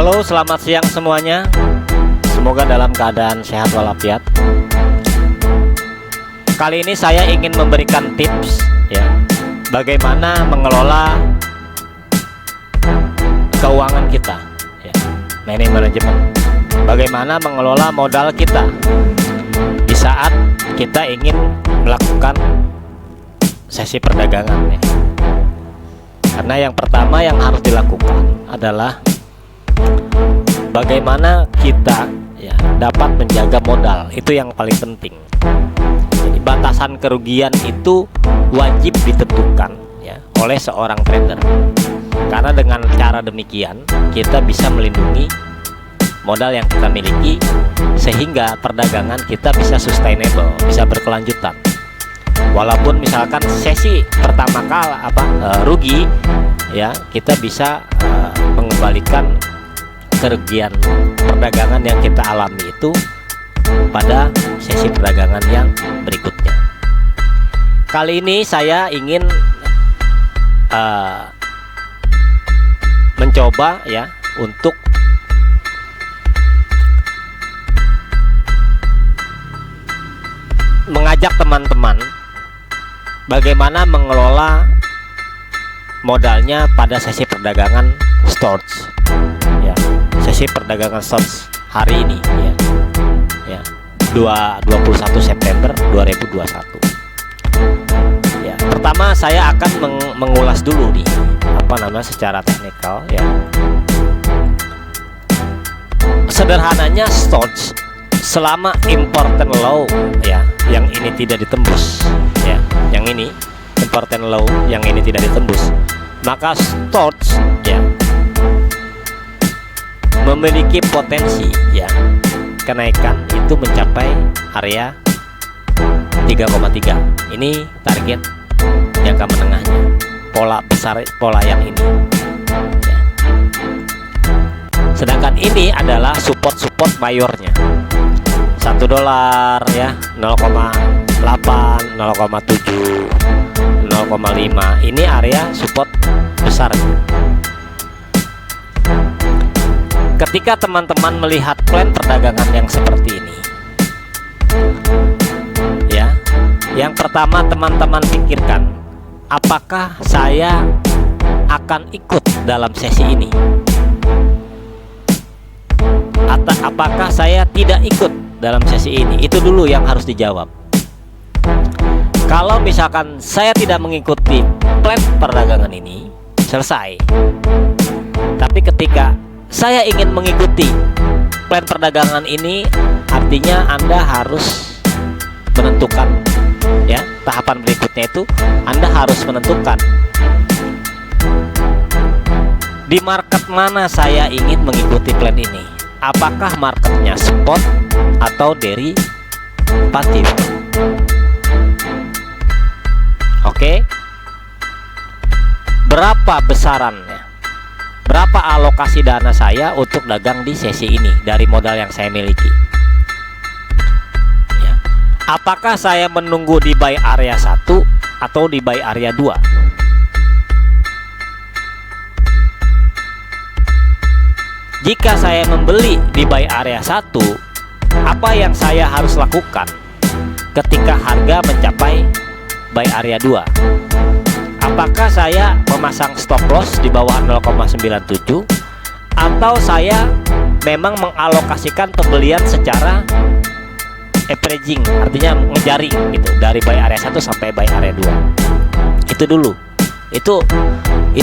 Halo, selamat siang semuanya. Semoga dalam keadaan sehat walafiat. Kali ini saya ingin memberikan tips ya, bagaimana mengelola keuangan kita ya, money management. Bagaimana mengelola modal kita di saat kita ingin melakukan sesi perdagangan ya. Karena yang pertama yang harus dilakukan adalah bagaimana kita ya dapat menjaga modal. Itu yang paling penting. Jadi batasan kerugian itu wajib ditentukan ya oleh seorang trader. Karena dengan cara demikian kita bisa melindungi modal yang kita miliki sehingga perdagangan kita bisa sustainable, bisa berkelanjutan. Walaupun misalkan sesi pertama kali rugi ya, kita bisa mengembalikan kerugian perdagangan yang kita alami itu pada sesi perdagangan yang berikutnya. Kali ini saya ingin mencoba ya untuk mengajak teman-teman bagaimana mengelola modalnya pada sesi perdagangan stocks ya, sesi perdagangan stocks hari ini ya, 21 September 2021 ya. Pertama saya akan mengulas dulu nih secara teknikal ya. Sederhananya stocks selama important low ya, yang ini tidak ditembus ya, yang ini important low yang ini tidak ditembus, maka stocks ya memiliki potensi ya kenaikan itu mencapai area 3,3. Ini target jangka menengahnya, pola besar pola yang ini ya. Sedangkan ini adalah support mayornya $1 ya, 0,8, 0,7, 0,5. Ini area support besar. Ketika teman-teman melihat plan perdagangan yang seperti ini ya, yang pertama teman-teman pikirkan, apakah saya akan ikut dalam sesi ini atau apakah saya tidak ikut dalam sesi ini. Itu dulu yang harus dijawab. Kalau misalkan saya tidak mengikuti plan perdagangan ini, selesai. Tapi ketika saya ingin mengikuti plan perdagangan ini, artinya Anda harus menentukan ya, tahapan berikutnya itu Anda harus menentukan di market mana saya ingin mengikuti plan ini. Apakah marketnya spot atau derivatif? Oke. Berapa besarannya? Berapa alokasi dana saya untuk dagang di sesi ini dari modal yang saya miliki ya. Apakah saya menunggu di buy area 1 atau di buy area 2? Jika saya membeli di buy area 1, apa yang saya harus lakukan ketika harga mencapai buy area 2? Apakah saya memasang stop loss di bawah 0,97 atau saya memang mengalokasikan pembelian secara averaging, artinya ngejaring gitu dari buy area 1 sampai buy area 2? Itu dulu. Itu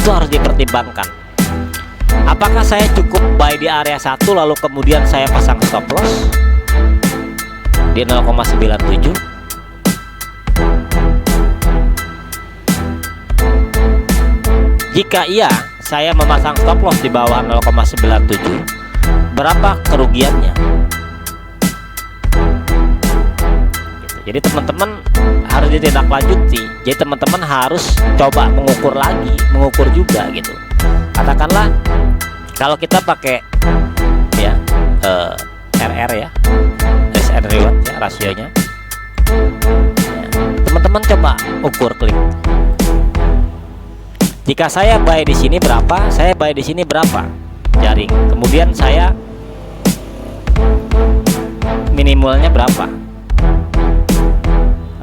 harus dipertimbangkan. Apakah saya cukup buy di area 1 lalu kemudian saya pasang stop loss di 0,97? Jika iya, saya memasang stop loss di bawah 0,97, berapa kerugiannya? Gitu. Jadi teman-teman harus ditindaklanjuti. Jadi teman-teman harus coba mengukur juga gitu. Katakanlah kalau kita pakai ya RR ya, risk and reward ya, rasionya ya, teman-teman coba ukur, klik. Jika saya buy di sini berapa, saya buy di sini berapa. jaring. Kemudian saya minimalnya berapa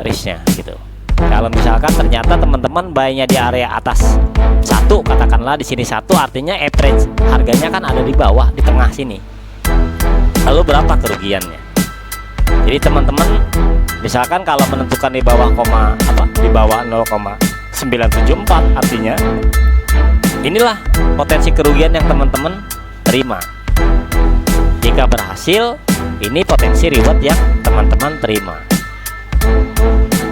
risknya gitu. Kalau misalkan ternyata teman-teman buy-nya di area atas satu, katakanlah di sini satu, artinya average harganya kan ada di bawah, di tengah sini. Lalu berapa kerugiannya? Jadi teman-teman misalkan kalau menentukan di bawah di bawah 0,974, artinya inilah potensi kerugian yang teman-teman terima. Jika berhasil, ini potensi reward yang teman-teman terima.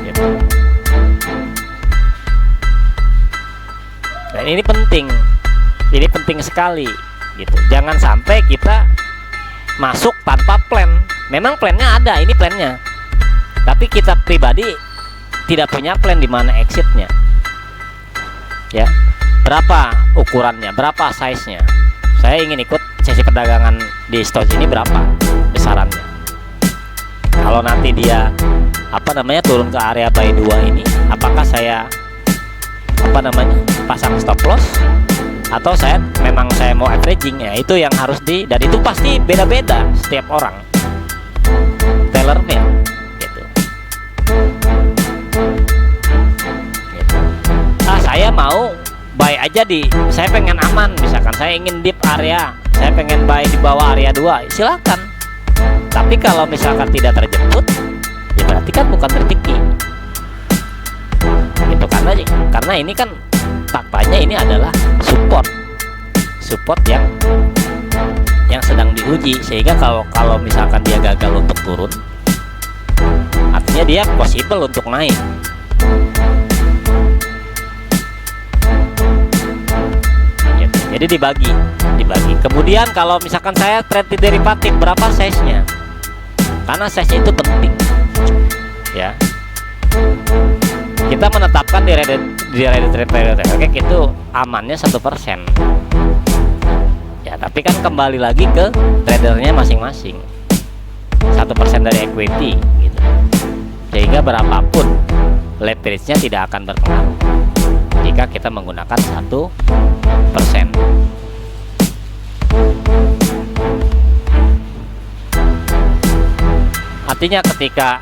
Gitu. Dan ini penting sekali gitu. Jangan sampai kita masuk tanpa plan. Memang plannya ada, ini plannya, tapi kita pribadi tidak punya plan di mana exitnya. Ya, berapa ukurannya, berapa size-nya. Saya ingin ikut sesi perdagangan di stock ini berapa besarannya. Kalau nanti dia turun ke area buy 2 ini, apakah saya pasang stop loss atau saya mau averaging ya, itu yang harus dan itu pasti beda-beda setiap orang, tailor made gitu. Saya mau buy aja saya pengen aman, misalkan saya ingin deep area, saya pengen buy di bawah area 2, silakan. Tapi kalau misalkan tidak terjemput, ya berarti kan bukan rezeki gitu. Karena ini kan faktanya ini adalah support yang sedang diuji, sehingga kalau misalkan dia gagal untuk turun, artinya dia possible untuk naik gitu. Jadi dibagi. Kemudian kalau misalkan saya trade di derivatif, berapa size-nya? Karena size itu penting ya. Kita menetapkan di ready trade itu amannya 1%. Ya, tapi kan kembali lagi ke tradernya masing-masing. 1% dari equity gitu. Sehingga berapapun leverage-nya tidak akan berpengaruh jika kita menggunakan 1%. Artinya ketika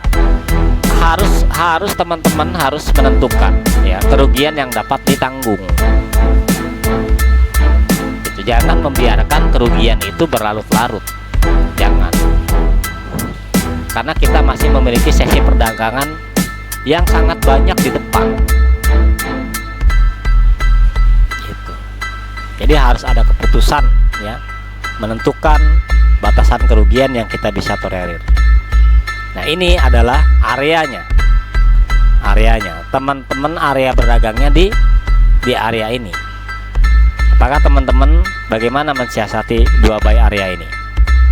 harus teman-teman harus menentukan ya kerugian yang dapat ditanggung. Gitu. Jangan membiarkan kerugian itu berlarut-larut. Jangan. Karena kita masih memiliki sesi perdagangan yang sangat banyak di depan. Gitu. Jadi harus ada keputusan ya, menentukan batasan kerugian yang kita bisa tolerir. Nah, ini adalah areanya. Teman-teman area berdagangnya di area ini. Apakah teman-teman bagaimana mensiasati 2 buy area ini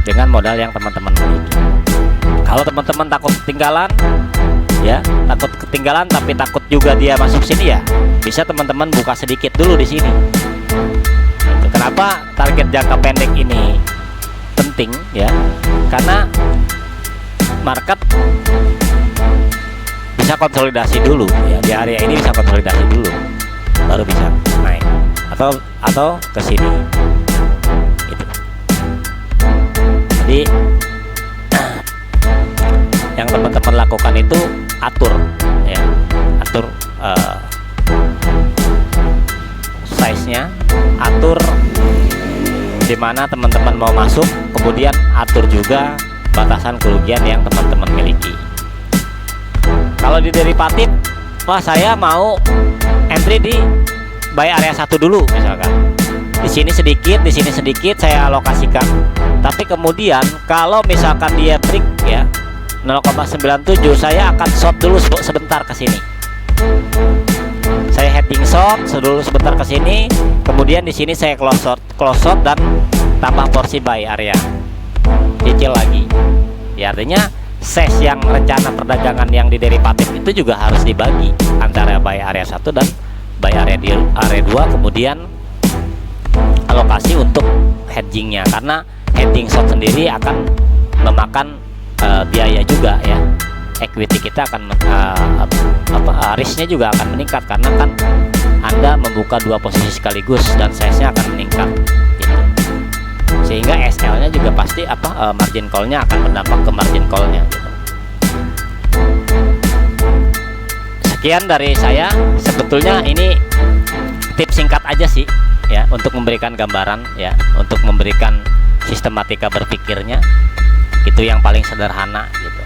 dengan modal yang teman-teman miliki? Kalau teman-teman takut ketinggalan, tapi takut juga dia masuk sini, ya bisa teman-teman buka sedikit dulu di sini. Kenapa target jangka pendek ini penting ya? Karena market bisa konsolidasi dulu ya, di area ini bisa konsolidasi dulu baru bisa naik atau ke sini gitu. Jadi yang teman-teman lakukan itu atur size-nya, atur di mana teman-teman mau masuk, kemudian atur juga batasan kerugian yang teman-teman miliki. Kalau di derivatif, saya mau entry di buy area 1 dulu misalkan. Di sini sedikit saya alokasikan. Tapi kemudian kalau misalkan dia break ya 0,97, saya akan short dulu sebentar ke sini. Saya heading short dulu sebentar ke sini, kemudian di sini saya close short dan tambah porsi buy area. Cicil lagi. Ya, artinya size yang rencana perdagangan yang di derivatif itu juga harus dibagi antara buy area 1 dan buy area 2, kemudian alokasi untuk hedgingnya, karena hedging short sendiri akan memakan biaya juga ya. Equity kita akan risknya juga akan meningkat, karena kan Anda membuka 2 posisi sekaligus dan size-nya akan meningkat gitu. sell-nya juga pasti margin call-nya akan berdampak ke margin call-nya gitu. Sekian dari saya. Sebetulnya ini tips singkat aja sih ya, untuk memberikan gambaran ya, untuk memberikan sistematika berpikirnya. Itu yang paling sederhana gitu,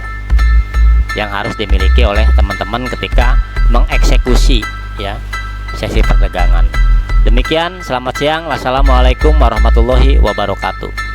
yang harus dimiliki oleh teman-teman ketika mengeksekusi ya sesi perdagangan. Demikian, selamat siang. Wassalamualaikum warahmatullahi wabarakatuh.